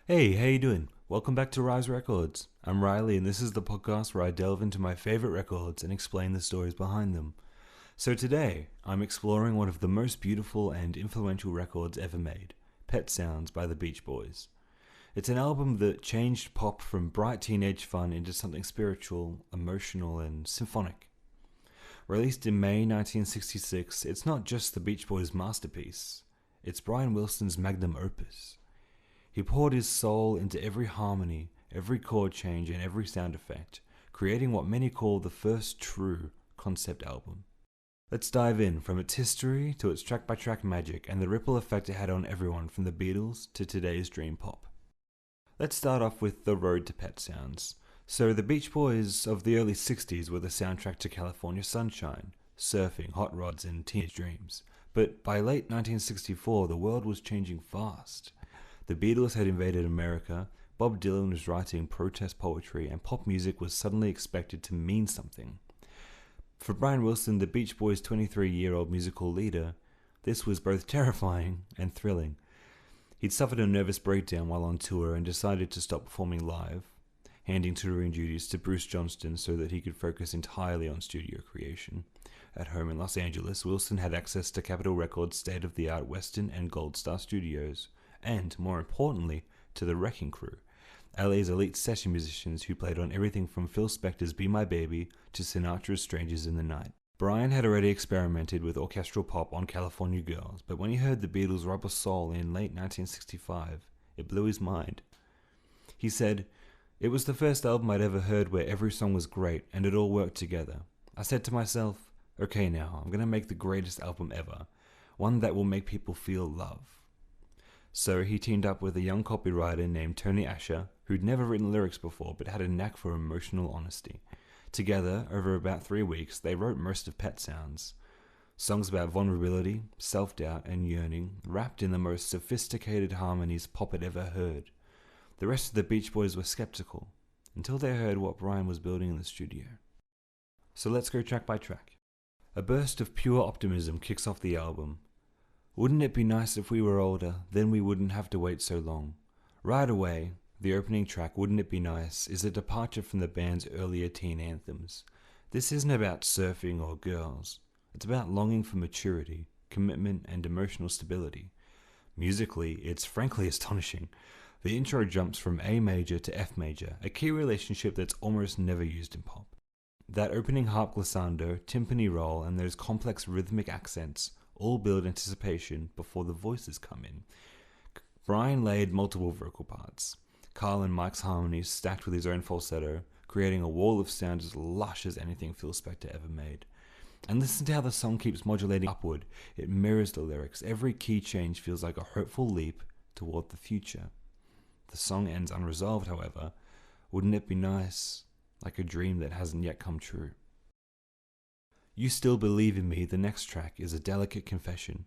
Hey, how you doing? Welcome back to Rise Records. I'm Riley, and this is the podcast where I delve into my favorite records and explain the stories behind them. So today, I'm exploring one of the most beautiful and influential records ever made, Pet Sounds by the Beach Boys. It's an album that changed pop from bright teenage fun into something spiritual, emotional, and symphonic. Released in May 1966, it's not just the Beach Boys' masterpiece, it's Brian Wilson's magnum opus. He poured his soul into every harmony, every chord change, and every sound effect, creating what many call the first true concept album. Let's dive in from its history to its track-by-track magic and the ripple effect it had on everyone from the Beatles to today's dream pop. Let's start off with The Road to Pet Sounds. So the Beach Boys of the early 60s were the soundtrack to California Sunshine, surfing, hot rods, and teenage dreams. But by late 1964, the world was changing fast. The Beatles had invaded America, Bob Dylan was writing protest poetry, and pop music was suddenly expected to mean something. For Brian Wilson, the Beach Boys' 23-year-old musical leader, this was both terrifying and thrilling. He'd suffered a nervous breakdown while on tour and decided to stop performing live, handing touring duties to Bruce Johnston so that he could focus entirely on studio creation. At home in Los Angeles, Wilson had access to Capitol Records' state-of-the-art Western and Gold Star studios, and, more importantly, to the Wrecking Crew, LA's elite session musicians who played on everything from Phil Spector's Be My Baby to Sinatra's Strangers in the Night. Brian had already experimented with orchestral pop on California Girls, but when he heard the Beatles' Rubber Soul in late 1965, it blew his mind. He said, "It was the first album I'd ever heard where every song was great and it all worked together. I said to myself, okay now, I'm going to make the greatest album ever, one that will make people feel love." So he teamed up with a young copywriter named Tony Asher, who'd never written lyrics before but had a knack for emotional honesty. Together, over about 3 weeks, they wrote most of Pet Sounds. Songs about vulnerability, self-doubt, and yearning, wrapped in the most sophisticated harmonies pop had ever heard. The rest of the Beach Boys were skeptical, until they heard what Brian was building in the studio. So let's go track by track. A burst of pure optimism kicks off the album. "Wouldn't it be nice if we were older, then we wouldn't have to wait so long." Right away, the opening track, "Wouldn't It Be Nice," is a departure from the band's earlier teen anthems. This isn't about surfing or girls. It's about longing for maturity, commitment, and emotional stability. Musically, it's frankly astonishing. The intro jumps from A major to F major, a key relationship that's almost never used in pop. That opening harp glissando, timpani roll, and those complex rhythmic accents all build anticipation before the voices come in. Brian laid multiple vocal parts, Carl and Mike's harmonies stacked with his own falsetto, creating a wall of sound as lush as anything Phil Spector ever made. And listen to how the song keeps modulating upward. It mirrors the lyrics. Every key change feels like a hopeful leap toward the future. The song ends unresolved, however. "Wouldn't it be nice?" Like a dream that hasn't yet come true. "You Still Believe in Me," the next track, is a delicate confession.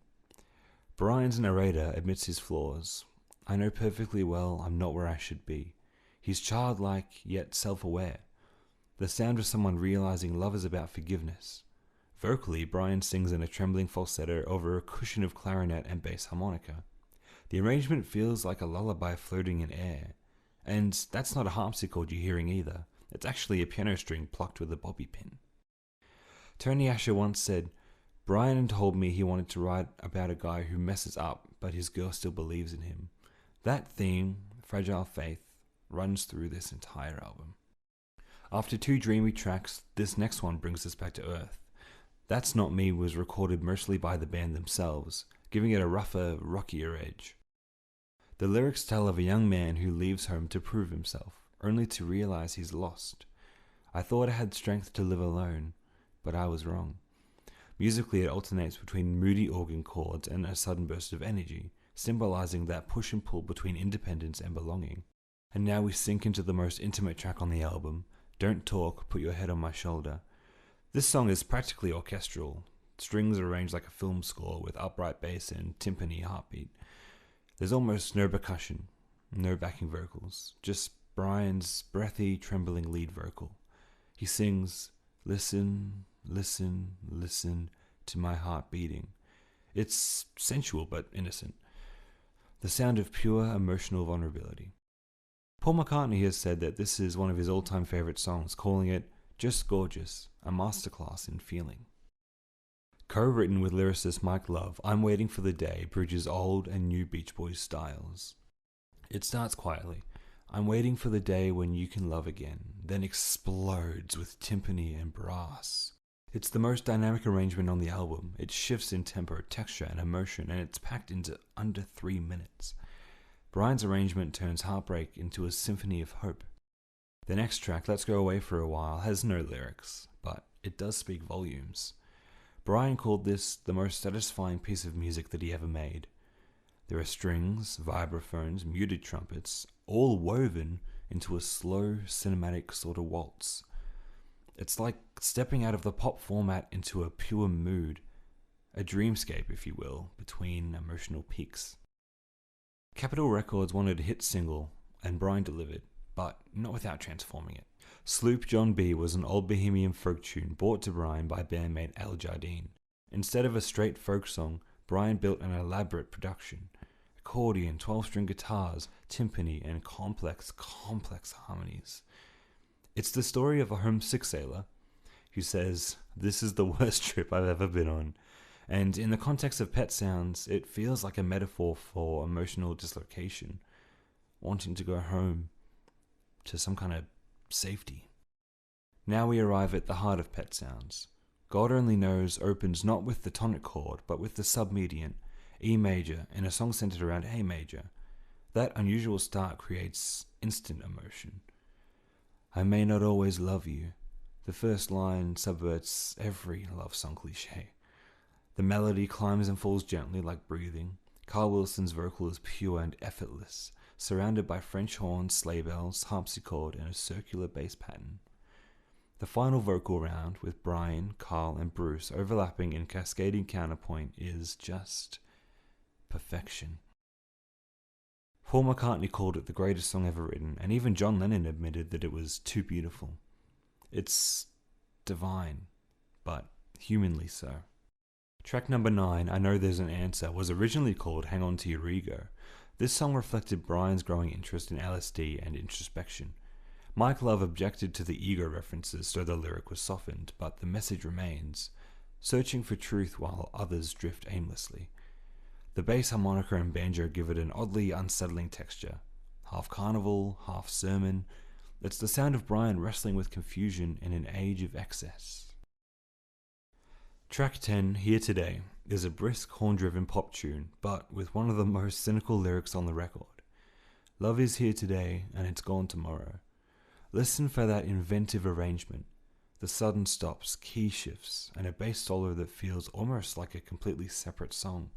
Brian's narrator admits his flaws. "I know perfectly well I'm not where I should be." He's childlike, yet self-aware. The sound of someone realizing love is about forgiveness. Vocally, Brian sings in a trembling falsetto over a cushion of clarinet and bass harmonica. The arrangement feels like a lullaby floating in air. And that's not a harpsichord you're hearing either. It's actually a piano string plucked with a bobby pin. Tony Asher once said, "Brian told me he wanted to write about a guy who messes up, but his girl still believes in him." That theme, fragile faith, runs through this entire album. After 2 dreamy tracks, this next one brings us back to earth. That's Not Me was recorded mostly by the band themselves, giving it a rougher, rockier edge. The lyrics tell of a young man who leaves home to prove himself, only to realize he's lost. "I thought I had strength to live alone, but I was wrong." Musically, it alternates between moody organ chords and a sudden burst of energy, symbolizing that push and pull between independence and belonging. And now we sink into the most intimate track on the album, "Don't Talk, Put Your Head on My Shoulder." This song is practically orchestral. Strings arranged like a film score with upright bass and timpani heartbeat. There's almost no percussion, no backing vocals, just Brian's breathy, trembling lead vocal. He sings, "Listen, listen, listen to my heart beating." It's sensual but innocent. The sound of pure emotional vulnerability. Paul McCartney has said that this is one of his all-time favourite songs, calling it just gorgeous, a masterclass in feeling. Co-written with lyricist Mike Love, I'm Waiting for the Day bridges old and new Beach Boys styles. It starts quietly, I'm waiting for the day when you can love again, then explodes with timpani and brass. It's the most dynamic arrangement on the album. It shifts in tempo, texture, and emotion, and it's packed into under 3 minutes. Brian's arrangement turns heartbreak into a symphony of hope. The next track, Let's Go Away for a While, has no lyrics, but it does speak volumes. Brian called this the most satisfying piece of music that he ever made. There are strings, vibraphones, muted trumpets, all woven into a slow, cinematic sort of waltz. It's like stepping out of the pop format into a pure mood, a dreamscape, if you will, between emotional peaks. Capitol Records wanted a hit single, and Brian delivered, but not without transforming it. Sloop John B was an old bohemian folk tune brought to Brian by bandmate Al Jardine. Instead of a straight folk song, Brian built an elaborate production. Accordion, 12-string guitars, timpani, and complex harmonies. It's the story of a homesick sailor who says, "This is the worst trip I've ever been on." And in the context of Pet Sounds, it feels like a metaphor for emotional dislocation, wanting to go home to some kind of safety. Now we arrive at the heart of Pet Sounds. God Only Knows opens not with the tonic chord, but with the submedian, E major, in a song centered around A major. That unusual start creates instant emotion. I may not always love you. The first line subverts every love song cliche. The melody climbs and falls gently like breathing. Carl Wilson's vocal is pure and effortless, surrounded by French horns, sleigh bells, harpsichord, and a circular bass pattern. The final vocal round, with Brian, Carl, and Bruce overlapping in cascading counterpoint, is just perfection. Paul McCartney called it the greatest song ever written, and even John Lennon admitted that it was too beautiful. It's divine, but humanly so. Track number 9, I Know There's an Answer, was originally called Hang On To Your Ego. This song reflected Brian's growing interest in LSD and introspection. Mike Love objected to the ego references, so the lyric was softened, but the message remains, searching for truth while others drift aimlessly. The bass harmonica and banjo give it an oddly unsettling texture. Half carnival, half sermon. It's the sound of Brian wrestling with confusion in an age of excess. Track 10, Here Today, is a brisk, horn-driven pop tune, but with one of the most cynical lyrics on the record. Love is here today, and it's gone tomorrow. Listen for that inventive arrangement. The sudden stops, key shifts, and a bass solo that feels almost like a completely separate song.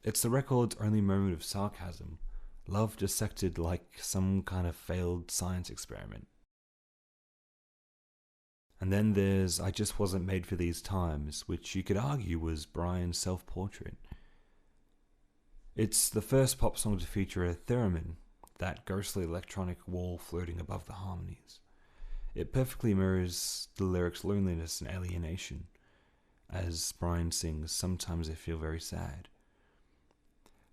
It's the record's only moment of sarcasm, love dissected like some kind of failed science experiment. And then there's I Just Wasn't Made for These Times, which you could argue was Brian's self-portrait. It's the first pop song to feature a theremin, that ghostly electronic wall floating above the harmonies. It perfectly mirrors the lyrics' loneliness and alienation. As Brian sings, sometimes I feel very sad.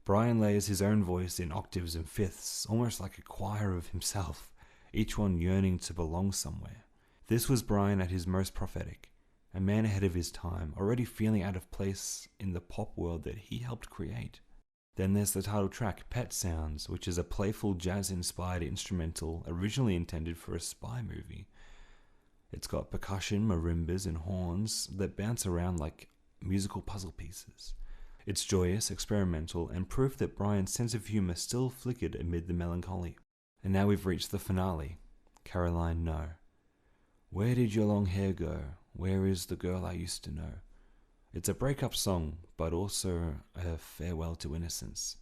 Brian layers his own voice in octaves and fifths, almost like a choir of himself, each one yearning to belong somewhere. This was Brian at his most prophetic, a man ahead of his time, already feeling out of place in the pop world that he helped create. Then there's the title track, Pet Sounds, which is a playful jazz-inspired instrumental originally intended for a spy movie. It's got percussion, marimbas, and horns that bounce around like musical puzzle pieces. It's joyous, experimental, and proof that Brian's sense of humor still flickered amid the melancholy. And now we've reached the finale. Caroline, No. Where did your long hair go? Where is the girl I used to know? It's a breakup song, but also a farewell to innocence.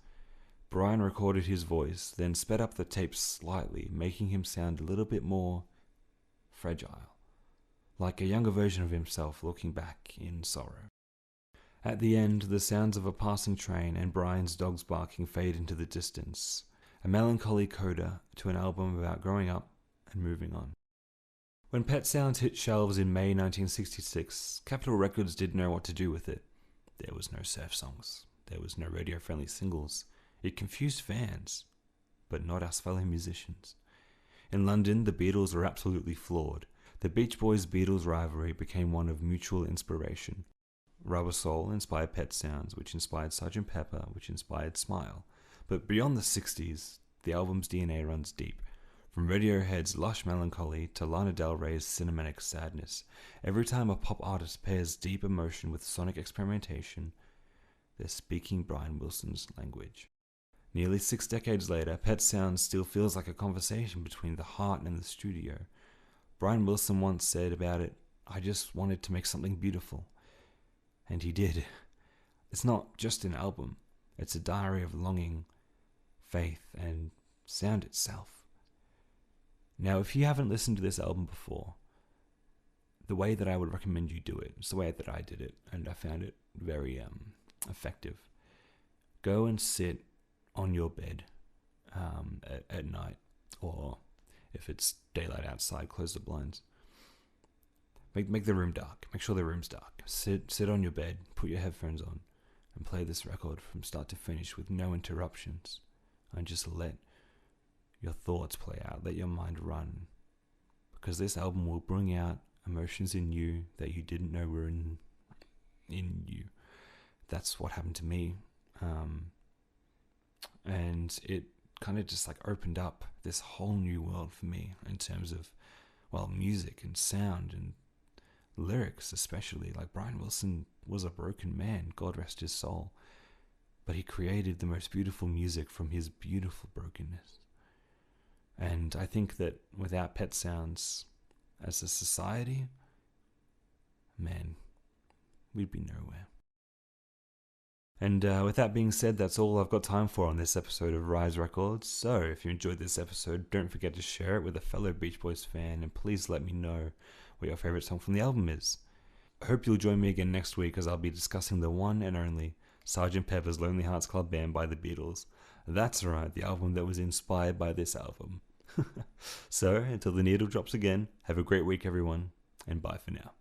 Brian recorded his voice, then sped up the tape slightly, making him sound a little bit more fragile, like a younger version of himself looking back in sorrow. At the end, the sounds of a passing train and Brian's dogs barking fade into the distance, a melancholy coda to an album about growing up and moving on. When Pet Sounds hit shelves in May 1966, Capitol Records didn't know what to do with it. There was no surf songs. There was no radio-friendly singles. It confused fans. but not us fellow musicians. In London, the Beatles were absolutely flawed. The Beach Boys-Beatles rivalry became one of mutual inspiration. Rubber Soul inspired Pet Sounds, which inspired Sgt. Pepper, which inspired Smile. But beyond the 60s, the album's DNA runs deep. From Radiohead's lush melancholy to Lana Del Rey's cinematic sadness, every time a pop artist pairs deep emotion with sonic experimentation, they're speaking Brian Wilson's language. Nearly 6 decades later, Pet Sounds still feels like a conversation between the heart and the studio. Brian Wilson once said about it, "I just wanted to make something beautiful." And he did. It's not just an album. It's a diary of longing, faith, and sound itself. Now, if you haven't listened to this album before, the way that I would recommend you do it is the way that I did it, and I found it very effective. Go and sit on your bed at night, or if it's daylight outside, close the blinds. Make the room dark. Make sure the room's dark. Sit on your bed, put your headphones on, and play this record from start to finish with no interruptions. And just let your thoughts play out. Let your mind run. Because this album will bring out emotions in you that you didn't know were in you. That's what happened to me. And it kind of just like opened up this whole new world for me in terms of, well, music and sound and lyrics especially. Like, Brian Wilson was a broken man, God rest his soul, but he created the most beautiful music from his beautiful brokenness. And I think that without Pet Sounds as a society, man, we'd be nowhere. And with that being said, that's all I've got time for on this episode of Rise Records. So if you enjoyed this episode, don't forget to share it with a fellow Beach Boys fan, and please let me know what your favorite song from the album is. I hope you'll join me again next week, as I'll be discussing the one and only Sgt. Pepper's Lonely Hearts Club Band by the Beatles. That's right, the album that was inspired by this album. So, until the needle drops again, have a great week everyone, and bye for now.